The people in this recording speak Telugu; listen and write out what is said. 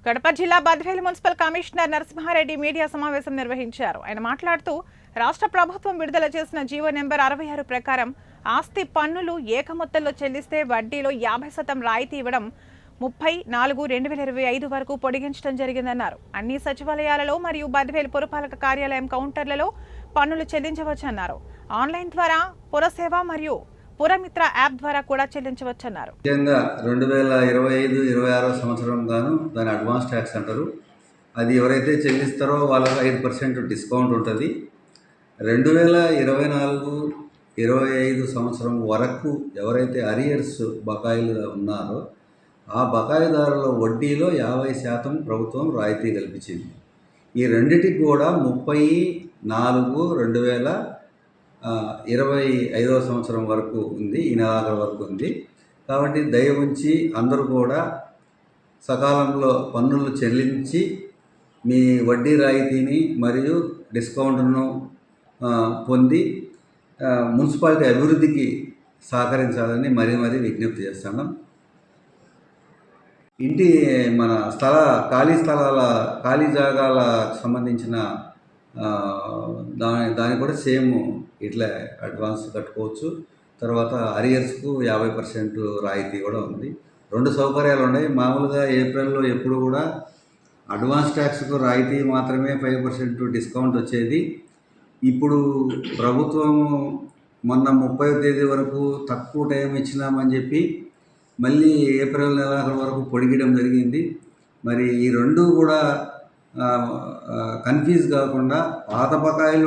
కడప జిల్లా Badvel municipal commissioner Narasimha Reddy media సమావేశం నిర్వహించారు. ఆయన మాట్లాడుతూ రాష్ట్ర ప్రభుత్వం విడుదల చేసిన జీవో నెంబర్ 66 ప్రకారం ఆస్తి పన్నులు ఏకమొత్తంలో చెల్లిస్తే వడ్డీలో 50% రాయితీ ఇవ్వడం 30/4/2025 వరకు పొడిగించడం జరిగిందన్నారు. అన్ని సచివాలయాలలో మరియు బద్వేలు పురపాలక కార్యాలయం కౌంటర్లలో పన్నులు చెల్లించవచ్చన్నారు. ఆన్లైన్ ద్వారా పురసేవ మరియు పురమిత్ర యాప్ ద్వారా కూడా చెల్లించవచ్చన్నారు. ముఖ్యంగా 2025-26 సంవత్సరం గాను దాని అడ్వాన్స్ ట్యాక్స్ అంటారు. అది ఎవరైతే చెల్లిస్తారో వాళ్ళకి 5% డిస్కౌంట్ ఉంటుంది. 2024-25 సంవత్సరం వరకు ఎవరైతే అరియర్స్ బకాయిలు ఉన్నారో ఆ బకాయిదారుల వడ్డీలో 50% ప్రభుత్వం రాయితీ కల్పించింది. ఈ రెండిటికి కూడా 30/4/2025 సంవత్సరం వరకు ఉంది, ఈ నెలాఖరు వరకు ఉంది. కాబట్టి దయ ఉంచి అందరూ కూడా సకాలంలో పన్నులు చెల్లించి మీ వడ్డీ రాయితీని మరియు డిస్కౌంట్ను పొంది మున్సిపాలిటీ అభివృద్ధికి సహకరించాలని మరీ విజ్ఞప్తి చేస్తున్నాం. మన ఖాళీ జాగాలకు సంబంధించిన దాని కూడా సేమ్ ఇట్లా అడ్వాన్స్ కట్టుకోవచ్చు. తర్వాత అరియర్స్కు 50% రాయితీ కూడా ఉంది. 2 సౌకర్యాలు ఉన్నాయి. మామూలుగా ఏప్రిల్లో ఎప్పుడు కూడా అడ్వాన్స్ ట్యాక్స్కు రాయితీ మాత్రమే 5% డిస్కౌంట్ వచ్చేది. ఇప్పుడు ప్రభుత్వం మొన్న 30వ తేదీ వరకు తక్కువ టైం ఇచ్చినామని చెప్పి మళ్ళీ ఏప్రిల్ నెలాఖరు వరకు పొడిగడం జరిగింది. మరి ఈ రెండు కూడా కన్ఫ్యూజ్ కాకుండా పాత బకాయిలు